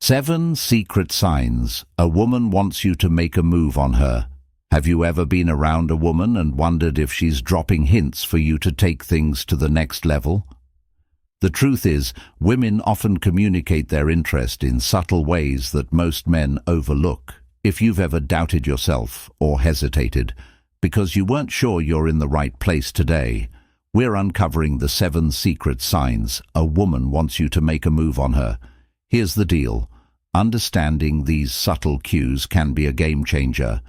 7 secret signs a woman wants you to make a move on her. Have you ever been around a woman and wondered if she's dropping hints for you to take things to the next level? The truth is, women often communicate their interest in subtle ways that most men overlook. If you've ever doubted yourself or hesitated because you weren't sure you're in the right place today, we're uncovering the 7 secret signs a woman wants you to make a move on her. Here's the deal. Understanding these subtle cues can be a game changer.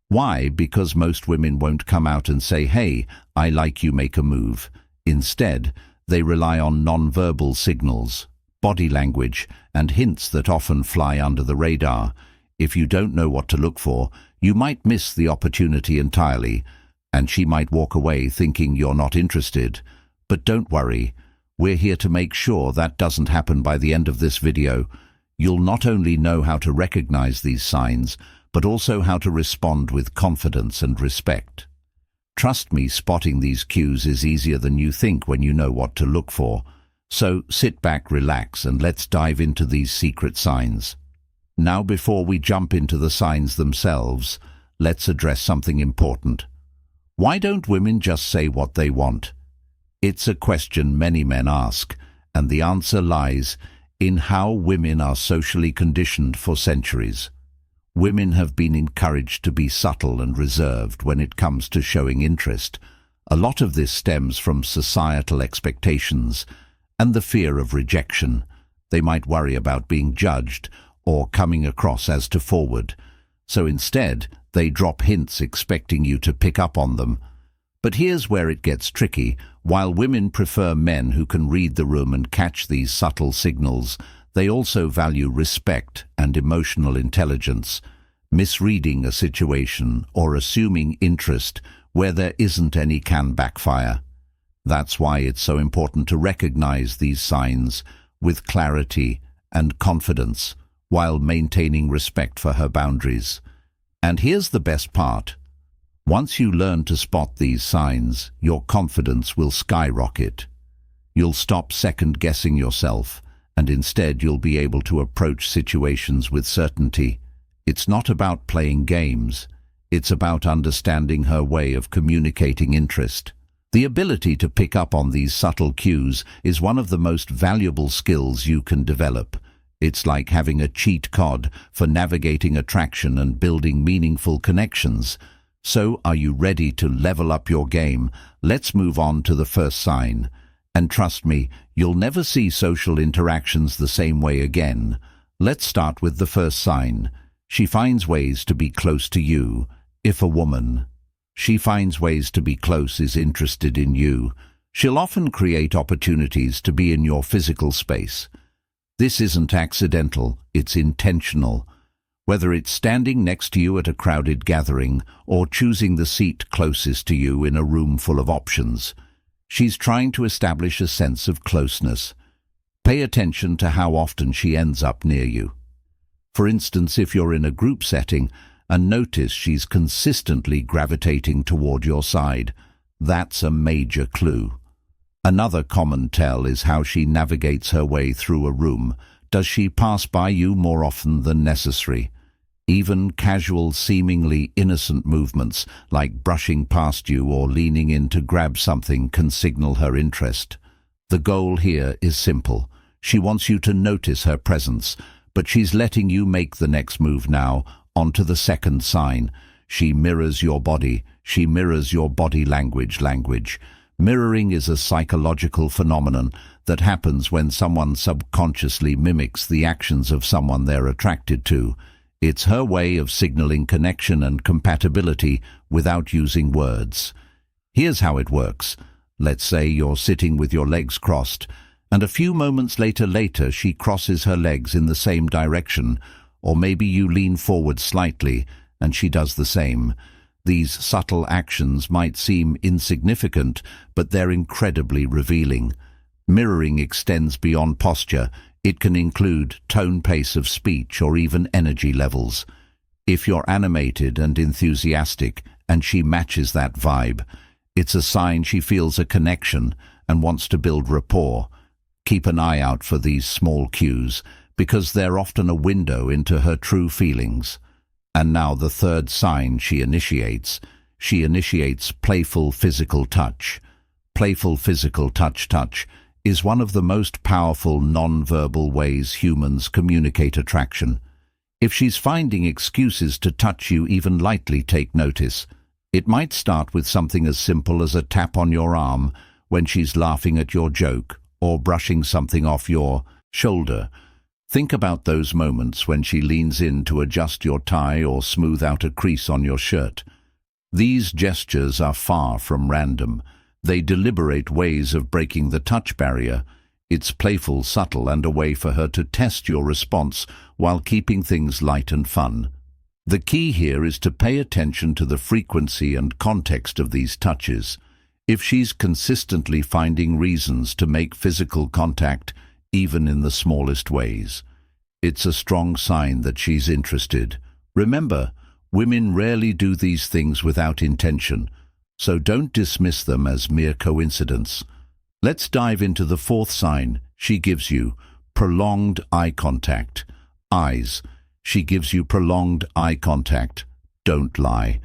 Why? Because most women won't come out and say, "Hey, I like you, make a move." Instead, they rely on non-verbal signals, body language, and hints that often fly under the radar. If you don't know what to look for, you might miss the opportunity entirely, and she might walk away thinking you're not interested. But don't worry, we're here to make sure that doesn't happen. By the end of this video, you'll not only know how to recognize these signs, but also how to respond with confidence and respect. Trust me, spotting these cues is easier than you think when you know what to look for. So sit back, relax, and let's dive into these secret signs. Now, before we jump into the signs themselves, let's address something important. Why don't women just say what they want? It's a question many men ask, and the answer lies in how women are socially conditioned for centuries. Women have been encouraged to be subtle and reserved when it comes to showing interest. A lot of this stems from societal expectations and the fear of rejection. They might worry about being judged or coming across as too forward. So instead, they drop hints expecting you to pick up on them. But here's where it gets tricky. While women prefer men who can read the room and catch these subtle signals, they also value respect and emotional intelligence. Misreading a situation or assuming interest where there isn't any can backfire. That's why it's so important to recognize these signs with clarity and confidence while maintaining respect for her boundaries. And here's the best part. Once you learn to spot these signs, your confidence will skyrocket. You'll stop second-guessing yourself, and instead you'll be able to approach situations with certainty. It's not about playing games. It's about understanding her way of communicating interest. The ability to pick up on these subtle cues is one of the most valuable skills you can develop. It's like having a cheat code for navigating attraction and building meaningful connections. So, are you ready to level up your game? Let's move on to the first sign. And trust me, you'll never see social interactions the same way again. Let's start with the first sign. She finds ways to be close to you. If a woman, she finds ways to be close, is interested in you, she'll often create opportunities to be in your physical space. This isn't accidental, it's intentional. Whether it's standing next to you at a crowded gathering or choosing the seat closest to you in a room full of options, she's trying to establish a sense of closeness. Pay attention to how often she ends up near you. For instance, if you're in a group setting and notice she's consistently gravitating toward your side, that's a major clue. Another common tell is how she navigates her way through a room. Does she pass by you more often than necessary? Even casual, seemingly innocent movements, like brushing past you or leaning in to grab something, can signal her interest. The goal here is simple. She wants you to notice her presence, but she's letting you make the next move now. On to the second sign. She mirrors your body. She mirrors your body language. Mirroring is a psychological phenomenon that happens when someone subconsciously mimics the actions of someone they're attracted to. It's her way of signaling connection and compatibility without using words. Here's how it works. Let's say you're sitting with your legs crossed, and a few moments later she crosses her legs in the same direction, or maybe you lean forward slightly and she does the same. These subtle actions might seem insignificant, but they're incredibly revealing. Mirroring extends beyond posture. It can include tone, pace of speech, or even energy levels. If you're animated and enthusiastic, and she matches that vibe, it's a sign she feels a connection and wants to build rapport. Keep an eye out for these small cues. because they're often a window into her true feelings. And now the third sign she initiates. She initiates playful physical touch. Playful physical touch is one of the most powerful non-verbal ways humans communicate attraction. If she's finding excuses to touch you, even lightly, take notice. It might start with something as simple as a tap on your arm when she's laughing at your joke, or brushing something off your shoulder. Think about those moments when she leans in to adjust your tie or smooth out a crease on your shirt. These gestures are far from random. They deliberate ways of breaking the touch barrier. It's playful, subtle, and a way for her to test your response while keeping things light and fun. The key here is to pay attention to the frequency and context of these touches. If she's consistently finding reasons to make physical contact, even in the smallest ways, it's a strong sign that she's interested. Remember, women rarely do these things without intention, so don't dismiss them as mere coincidence. Let's dive into the fourth sign she gives you: prolonged eye contact. Eyes. She gives you prolonged eye contact. Don't lie.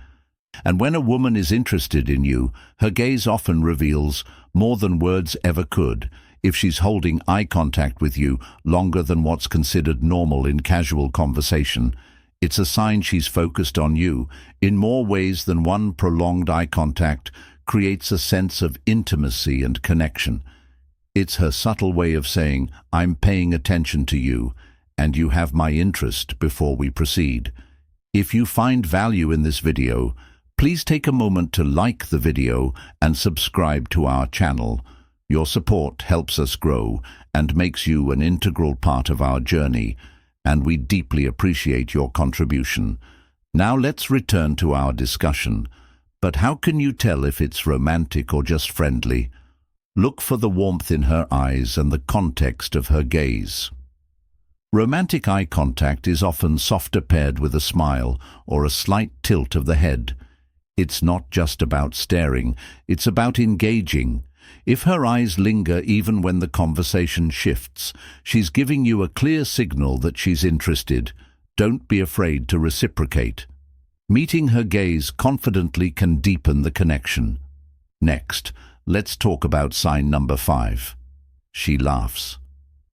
And when a woman is interested in you, her gaze often reveals more than words ever could. If she's holding eye contact with you longer than what's considered normal in casual conversation, it's a sign she's focused on you. In more ways than one, prolonged eye contact creates a sense of intimacy and connection. It's her subtle way of saying, "I'm paying attention to you, and you have my interest," before we proceed. If you find value in this video, please take a moment to like the video and subscribe to our channel. Your support helps us grow and makes you an integral part of our journey, and we deeply appreciate your contribution. Now let's return to our discussion. But how can you tell if it's romantic or just friendly? Look for the warmth in her eyes and the context of her gaze. Romantic eye contact is often softer, paired with a smile or a slight tilt of the head. It's not just about staring, it's about engaging. If her eyes linger even when the conversation shifts, she's giving you a clear signal that she's interested. Don't be afraid to reciprocate. Meeting her gaze confidently can deepen the connection. Next, let's talk about sign number 5. She laughs.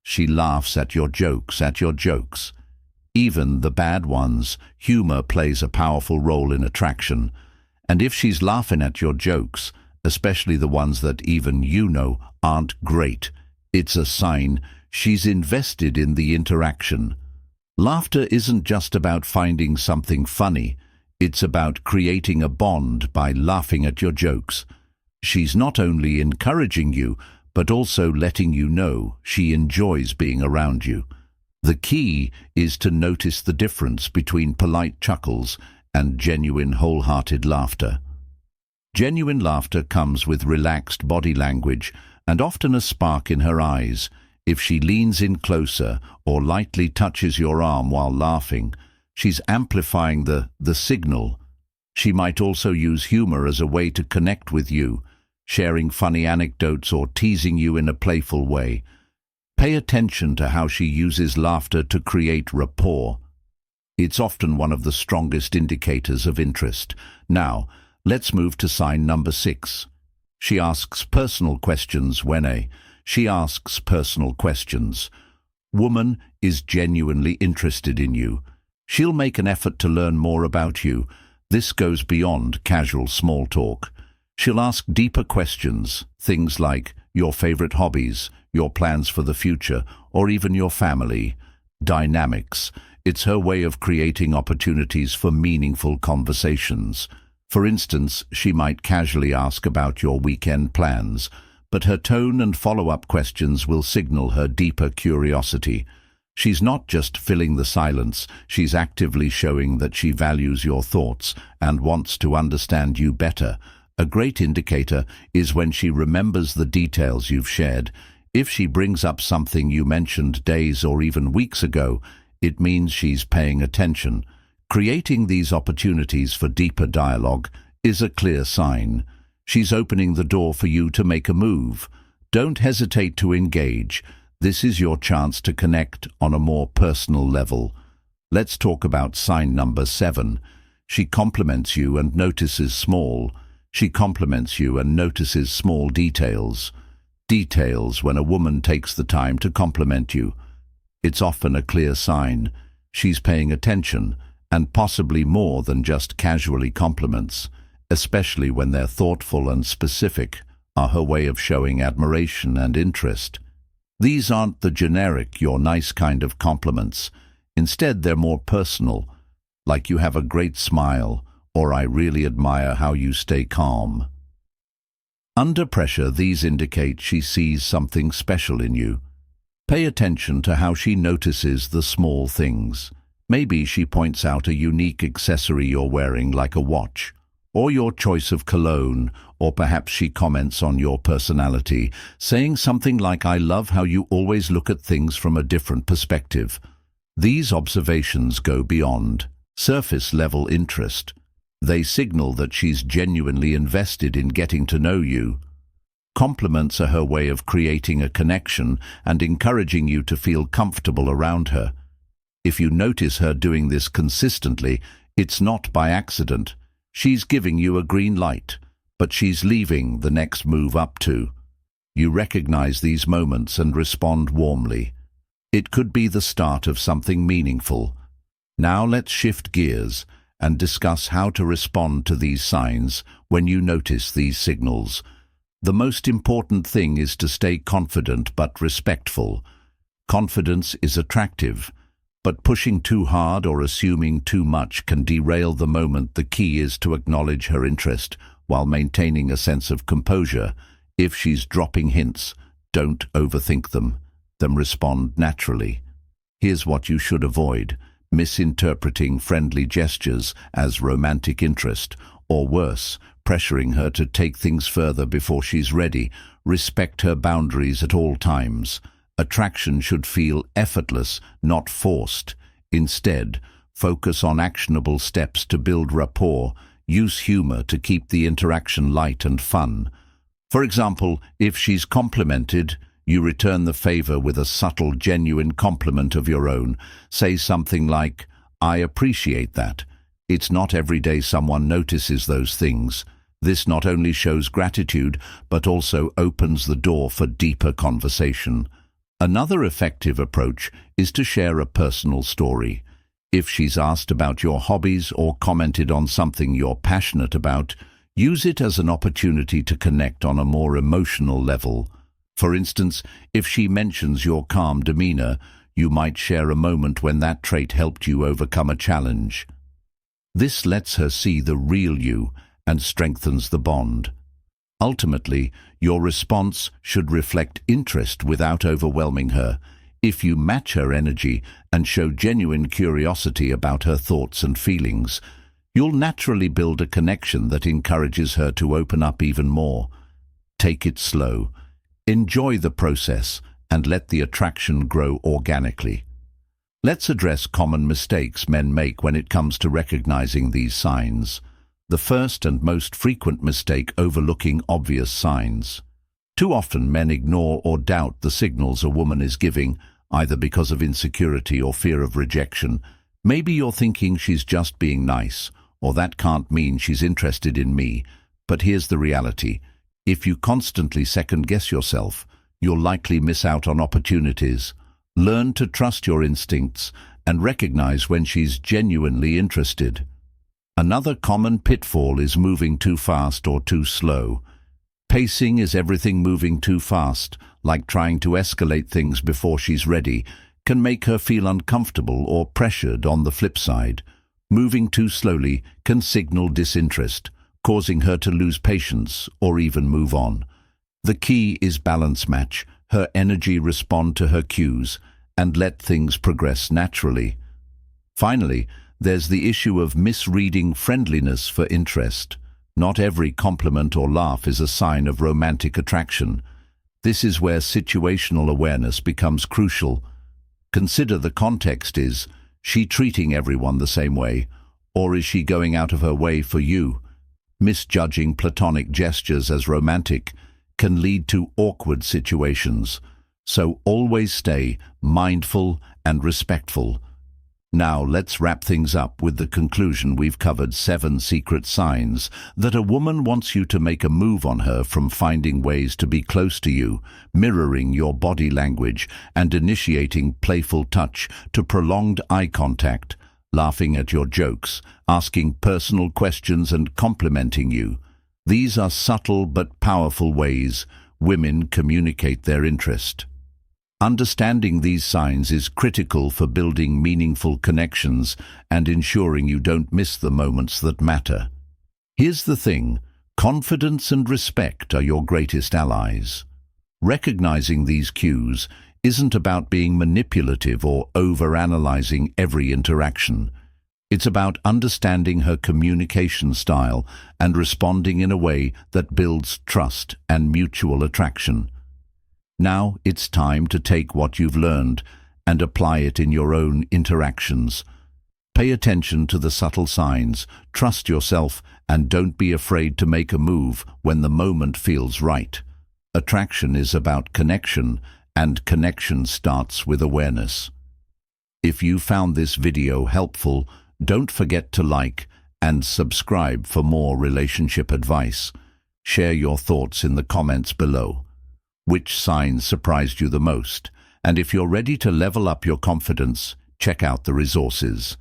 She laughs at your jokes. Even the bad ones. Humor plays a powerful role in attraction. And if she's laughing at your jokes, especially the ones that even you know aren't great, it's a sign she's invested in the interaction. Laughter isn't just about finding something funny. It's about creating a bond by laughing at your jokes. She's not only encouraging you, but also letting you know she enjoys being around you. The key is to notice the difference between polite chuckles and genuine, wholehearted laughter. Genuine laughter comes with relaxed body language and often a spark in her eyes. If she leans in closer or lightly touches your arm while laughing, she's amplifying the signal. She might also use humor as a way to connect with you, sharing funny anecdotes or teasing you in a playful way. Pay attention to how she uses laughter to create rapport. It's often one of the strongest indicators of interest. Now, let's move to sign number 6. She asks personal questions. She asks personal questions. Woman is genuinely interested in you. She'll make an effort to learn more about you. This goes beyond casual small talk. She'll ask deeper questions, things like your favorite hobbies, your plans for the future, or even your family dynamics. It's her way of creating opportunities for meaningful conversations. For instance, she might casually ask about your weekend plans, but her tone and follow-up questions will signal her deeper curiosity. She's not just filling the silence, she's actively showing that she values your thoughts and wants to understand you better. A great indicator is when she remembers the details you've shared. If she brings up something you mentioned days or even weeks ago, it means she's paying attention. Creating these opportunities for deeper dialogue is a clear sign. She's opening the door for you to make a move. Don't hesitate to engage. This is your chance to connect on a more personal level. Let's talk about sign number 7. She compliments you and notices small. She compliments you and notices small details. Details when a woman takes the time to compliment you. It's often a clear sign. She's paying attention, and possibly more than just casually compliments, especially when they're thoughtful and specific, are her way of showing admiration and interest. These aren't the generic, "you're nice" kind of compliments. Instead, they're more personal, like "you have a great smile" or "I really admire how you stay calm." Under pressure, these indicate she sees something special in you. Pay attention to how she notices the small things. Maybe she points out a unique accessory you're wearing, like a watch, or your choice of cologne, or perhaps she comments on your personality, saying something like, "I love how you always look at things from a different perspective." These observations go beyond surface-level interest. They signal that she's genuinely invested in getting to know you. Compliments are her way of creating a connection and encouraging you to feel comfortable around her. If you notice her doing this consistently, it's not by accident. She's giving you a green light, but she's leaving the next move up to. You recognize these moments and respond warmly. It could be the start of something meaningful. Now let's shift gears and discuss how to respond to these signs when you notice these signals. The most important thing is to stay confident but respectful. Confidence is attractive, but pushing too hard or assuming too much can derail the moment. The key is to acknowledge her interest while maintaining a sense of composure. If she's dropping hints, don't overthink them. Respond naturally. Here's what you should avoid: misinterpreting friendly gestures as romantic interest, or worse, pressuring her to take things further before she's ready. Respect her boundaries at all times. Attraction should feel effortless, not forced. Instead, focus on actionable steps to build rapport. Use humor to keep the interaction light and fun. For example, if she's complimented, you return the favor with a subtle, genuine compliment of your own. Say something like, "I appreciate that." It's not every day someone notices those things. This not only shows gratitude, but also opens the door for deeper conversation. Another effective approach is to share a personal story. If she's asked about your hobbies or commented on something you're passionate about, use it as an opportunity to connect on a more emotional level. For instance, if she mentions your calm demeanor, you might share a moment when that trait helped you overcome a challenge. This lets her see the real you and strengthens the bond. Ultimately, your response should reflect interest without overwhelming her. If you match her energy and show genuine curiosity about her thoughts and feelings, you'll naturally build a connection that encourages her to open up even more. Take it slow. Enjoy the process and let the attraction grow organically. Let's address common mistakes men make when it comes to recognizing these signs. The first and most frequent mistake: overlooking obvious signs. Too often men ignore or doubt the signals a woman is giving, either because of insecurity or fear of rejection. Maybe you're thinking, "She's just being nice," or "that can't mean she's interested in me." But here's the reality. If you constantly second-guess yourself, you'll likely miss out on opportunities. Learn to trust your instincts and recognize when she's genuinely interested. Another common pitfall is moving too fast or too slow. Pacing is everything. Moving too fast, like trying to escalate things before she's ready, can make her feel uncomfortable or pressured. On the flip side, moving too slowly can signal disinterest, causing her to lose patience or even move on. The key is balance. Match her energy, respond to her cues, and let things progress naturally. Finally, there's the issue of misreading friendliness for interest. Not every compliment or laugh is a sign of romantic attraction. This is where situational awareness becomes crucial. Consider the context. Is she treating everyone the same way, or is she going out of her way for you? Misjudging platonic gestures as romantic can lead to awkward situations, So always stay mindful and respectful. Now let's wrap things up with the conclusion. We've covered 7 secret signs that a woman wants you to make a move on her, from finding ways to be close to you, mirroring your body language, and initiating playful touch, to prolonged eye contact, laughing at your jokes, asking personal questions and complimenting you. These are subtle but powerful ways women communicate their interest. Understanding these signs is critical for building meaningful connections and ensuring you don't miss the moments that matter. Here's the thing: confidence and respect are your greatest allies. Recognizing these cues isn't about being manipulative or overanalyzing every interaction. It's about understanding her communication style and responding in a way that builds trust and mutual attraction. Now it's time to take what you've learned and apply it in your own interactions. Pay attention to the subtle signs, trust yourself, and don't be afraid to make a move when the moment feels right. Attraction is about connection, and connection starts with awareness. If you found this video helpful, don't forget to like and subscribe for more relationship advice. Share your thoughts in the comments below. Which signs surprised you the most? And if you're ready to level up your confidence, check out the resources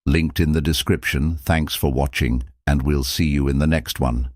linked in the description. Thanks for watching, and we'll see you in the next one.